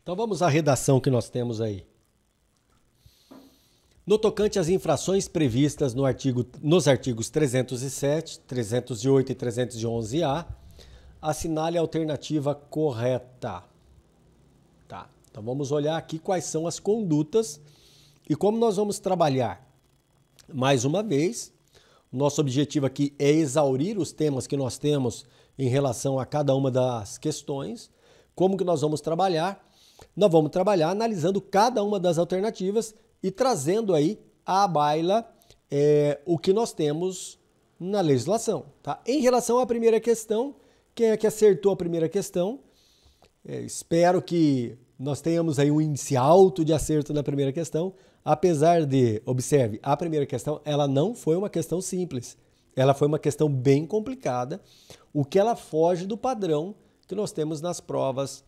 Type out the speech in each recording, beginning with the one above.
Então vamos à redação que nós temos aí. No tocante às infrações previstas nos artigos 307, 308 e 311-A, assinale a alternativa correta. Tá. Então vamos olhar aqui quais são as condutas e como nós vamos trabalhar. Mais uma vez, nosso objetivo aqui é exaurir os temas que nós temos em relação a cada uma das questões. Como que nós vamos trabalhar? Nós vamos trabalhar analisando cada uma das alternativas e trazendo aí à baila o que nós temos na legislação. Tá? Em relação à primeira questão, quem é que acertou a primeira questão? Espero que nós tenhamos aí um índice alto de acerto na primeira questão, apesar de, observe, a primeira questão, ela não foi uma questão simples, ela foi uma questão bem complicada, o que ela foge do padrão que nós temos nas provas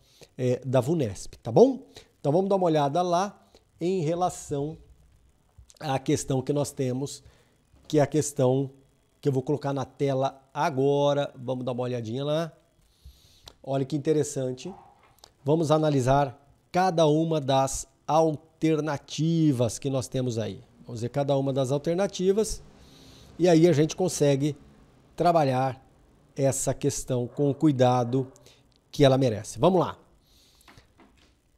da VUNESP, tá bom? Então vamos dar uma olhada lá em relação à questão que nós temos, que é a questão que eu vou colocar na tela agora, vamos dar uma olhadinha lá. Olha que interessante. Vamos analisar cada uma das alternativas que nós temos aí. Vamos ver cada uma das alternativas e aí a gente consegue trabalhar essa questão com o cuidado que ela merece. Vamos lá.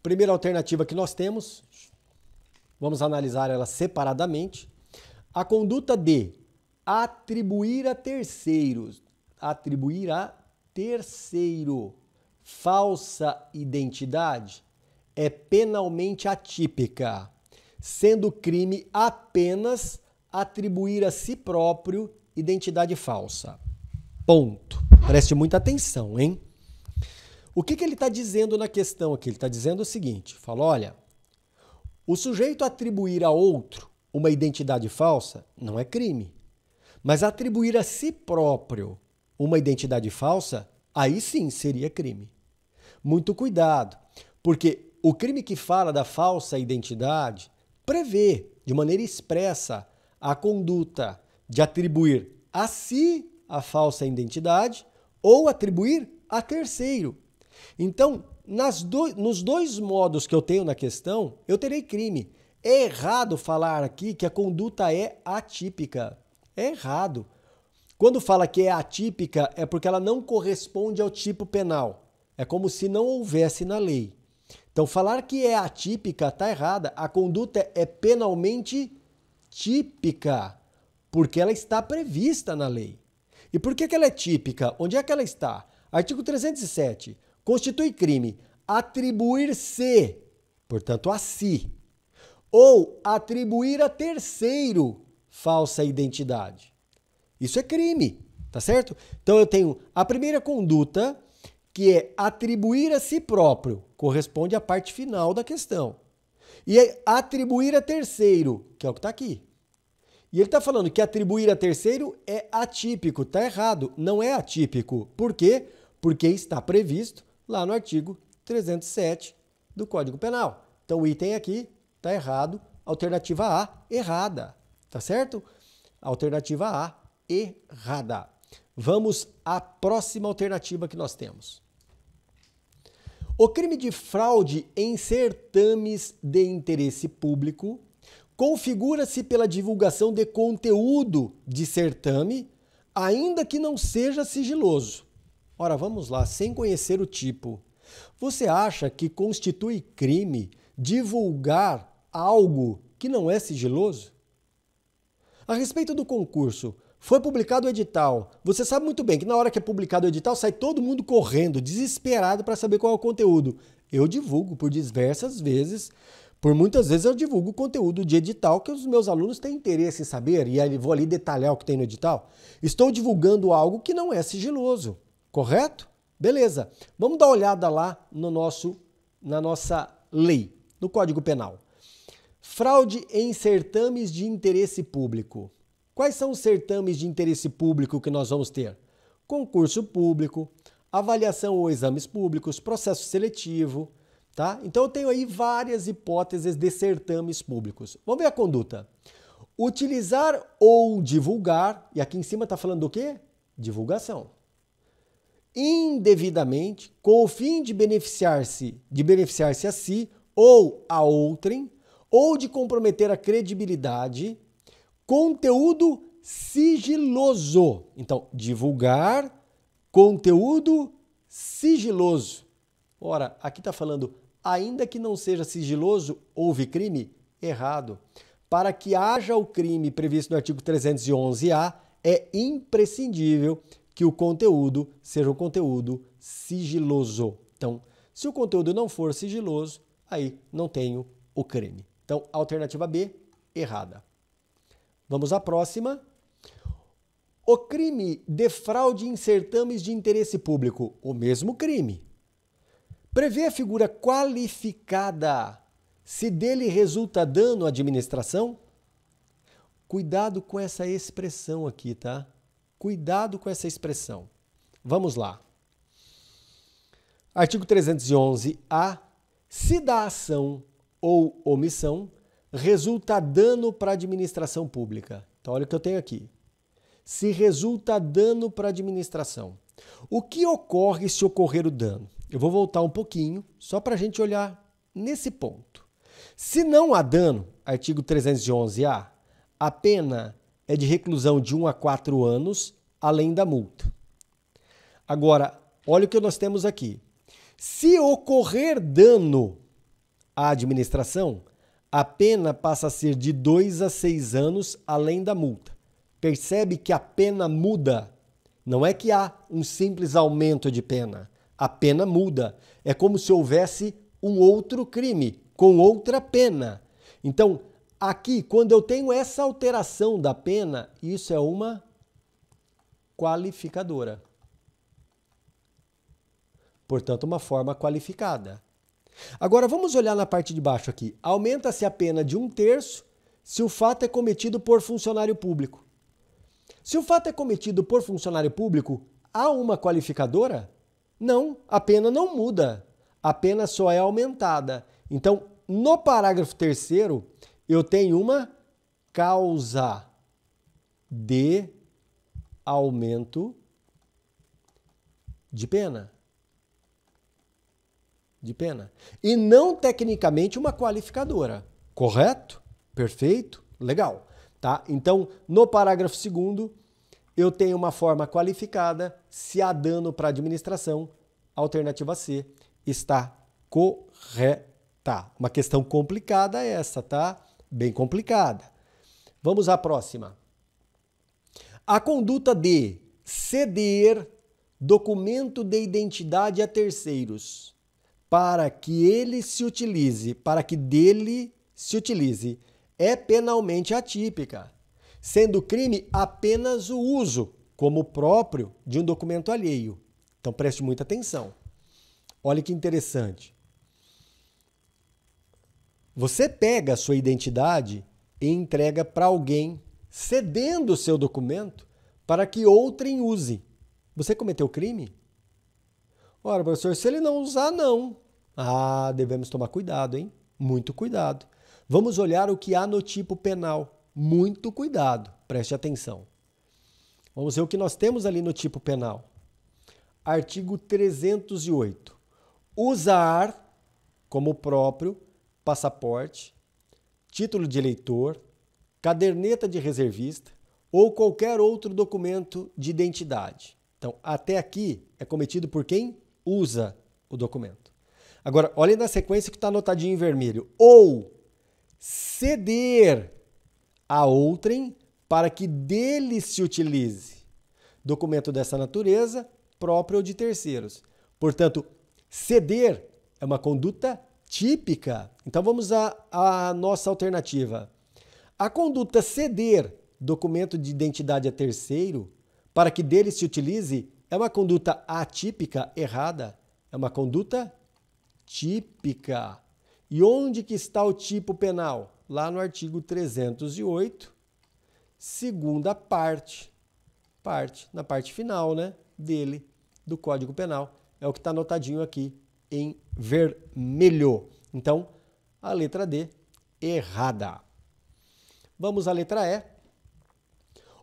Primeira alternativa que nós temos, vamos analisar ela separadamente. A conduta de atribuir a terceiro falsa identidade é penalmente atípica, sendo crime apenas atribuir a si próprio identidade falsa. Ponto. Preste muita atenção, hein? O que ele está dizendo na questão aqui? Ele está dizendo o seguinte, fala, olha, o sujeito atribuir a outro uma identidade falsa não é crime, mas atribuir a si próprio uma identidade falsa, aí sim seria crime. Muito cuidado, porque o crime que fala da falsa identidade prevê de maneira expressa a conduta de atribuir a si a falsa identidade ou atribuir a terceiro. Então, nos dois modos que eu tenho na questão, eu terei crime. É errado falar aqui que a conduta é atípica. É errado. Quando fala que é atípica, é porque ela não corresponde ao tipo penal. É como se não houvesse na lei. Então, falar que é atípica está errada. A conduta é penalmente típica, porque ela está prevista na lei. E por que ela é típica? Onde é que ela está? Artigo 307. Constitui crime atribuir-se, portanto, a si, ou atribuir a terceiro falsa identidade. Isso é crime, tá certo? Então eu tenho a primeira conduta, que é atribuir a si próprio, corresponde à parte final da questão. E é atribuir a terceiro, que é o que está aqui. E ele está falando que atribuir a terceiro é atípico, está errado, não é atípico. Por quê? Porque está previsto lá no artigo 307 do Código Penal. Então o item aqui está errado, alternativa A, errada, tá certo? Alternativa A, errada. Vamos à próxima alternativa que nós temos. O crime de fraude em certames de interesse público configura-se pela divulgação de conteúdo de certame, ainda que não seja sigiloso. Ora, vamos lá, sem conhecer o tipo. Você acha que constitui crime divulgar algo que não é sigiloso? A respeito do concurso, foi publicado o edital. Você sabe muito bem que na hora que é publicado o edital, sai todo mundo correndo, desesperado para saber qual é o conteúdo. Eu divulgo por diversas vezes, por muitas vezes eu divulgo o conteúdo de edital que os meus alunos têm interesse em saber, e aí vou ali detalhar o que tem no edital. Estou divulgando algo que não é sigiloso. Correto? Beleza. Vamos dar uma olhada lá na nossa lei, no Código Penal. Fraude em certames de interesse público. Quais são os certames de interesse público que nós vamos ter? Concurso público, avaliação ou exames públicos, processo seletivo, tá? Então eu tenho aí várias hipóteses de certames públicos. Vamos ver a conduta. Utilizar ou divulgar, e aqui em cima está falando do quê? Divulgação. indevidamente com o fim de beneficiar-se a si ou a outrem, ou de comprometer a credibilidade, conteúdo sigiloso. Então, divulgar conteúdo sigiloso. Ora, aqui está falando, ainda que não seja sigiloso, houve crime? Errado. Para que haja o crime previsto no artigo 311-A, é imprescindível que o conteúdo seja um conteúdo sigiloso. Então, se o conteúdo não for sigiloso, aí não tenho o crime. Então, alternativa B, errada. Vamos à próxima. O crime de fraude em certames de interesse público, o mesmo crime. Prevê a figura qualificada se dele resulta dano à administração? Cuidado com essa expressão aqui, tá? Cuidado com essa expressão. Vamos lá. Artigo 311-A. Se da ação ou omissão resulta dano para a administração pública. Então, olha o que eu tenho aqui. Se resulta dano para a administração. O que ocorre se ocorrer o dano? Eu vou voltar um pouquinho, só para a gente olhar nesse ponto. Se não há dano, artigo 311-A, a pena é de reclusão de 1 a 4 anos, além da multa. Agora, olha o que nós temos aqui. Se ocorrer dano à administração, a pena passa a ser de 2 a 6 anos, além da multa. Percebe que a pena muda. Não é que há um simples aumento de pena. A pena muda. É como se houvesse um outro crime, com outra pena. Então, aqui, quando eu tenho essa alteração da pena, isso é uma qualificadora. Portanto, uma forma qualificada. Agora, vamos olhar na parte de baixo aqui. Aumenta-se a pena de 1/3 se o fato é cometido por funcionário público. Se o fato é cometido por funcionário público, há uma qualificadora? Não, a pena não muda. A pena só é aumentada. Então, no parágrafo 3º, eu tenho uma causa de aumento de pena. E não tecnicamente uma qualificadora. Correto? Perfeito? Legal. Tá? Então, no parágrafo 2º, eu tenho uma forma qualificada se há dano para a administração. Alternativa C está correta. Uma questão complicada essa, tá? Bem complicada. Vamos à próxima. A conduta de ceder documento de identidade a terceiros para que dele se utilize, é penalmente atípica, sendo crime apenas o uso, como próprio, de um documento alheio. Então preste muita atenção. Olha que interessante. Você pega a sua identidade e entrega para alguém, cedendo o seu documento para que outrem use. Você cometeu crime? Ora, professor, se ele não usar, não. Ah, devemos tomar cuidado, hein? Muito cuidado. Vamos olhar o que há no tipo penal. Muito cuidado, preste atenção. Vamos ver o que nós temos ali no tipo penal. Artigo 308. Usar como próprio passaporte, título de eleitor, caderneta de reservista ou qualquer outro documento de identidade. Então, até aqui é cometido por quem usa o documento. Agora, olhem na sequência que está anotadinho em vermelho. Ou ceder a outrem para que dele se utilize. Documento dessa natureza, próprio ou de terceiros. Portanto, ceder é uma conduta típica. Então, vamos à nossa alternativa. A conduta ceder documento de identidade a terceiro para que dele se utilize é uma conduta atípica, errada. É uma conduta típica. E onde que está o tipo penal? Lá no artigo 308, segunda parte. Na parte final, né, dele, do Código Penal. É o que está anotadinho aqui em vermelho. Então, a letra D, errada. Vamos à letra E.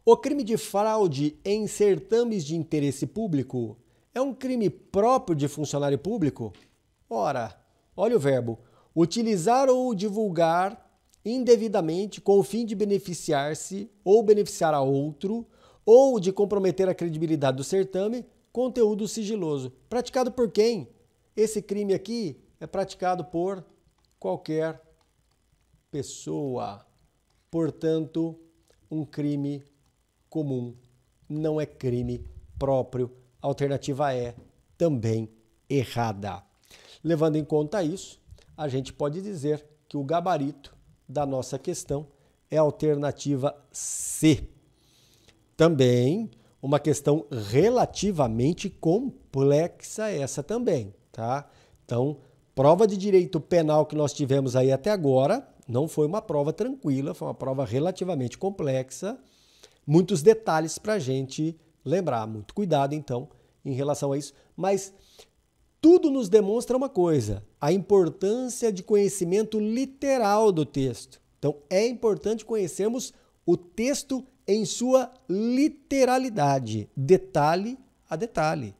O crime de fraude em certames de interesse público É um crime próprio de funcionário público? Ora, olha o verbo. Utilizar ou divulgar indevidamente com o fim de beneficiar-se ou beneficiar a outro ou de comprometer a credibilidade do certame, conteúdo sigiloso. Praticado por quem? Esse crime aqui é praticado por qualquer pessoa. Portanto, um crime comum, não é crime próprio. A alternativa é também errada. Levando em conta isso, a gente pode dizer que o gabarito da nossa questão é a alternativa C. Também uma questão relativamente complexa essa também, tá? Então, prova de direito penal que nós tivemos aí até agora não foi uma prova tranquila, foi uma prova relativamente complexa, muitos detalhes para a gente lembrar. Muito cuidado, então, em relação a isso. Mas tudo nos demonstra uma coisa, a importância de conhecimento literal do texto. Então, é importante conhecermos o texto em sua literalidade, detalhe a detalhe.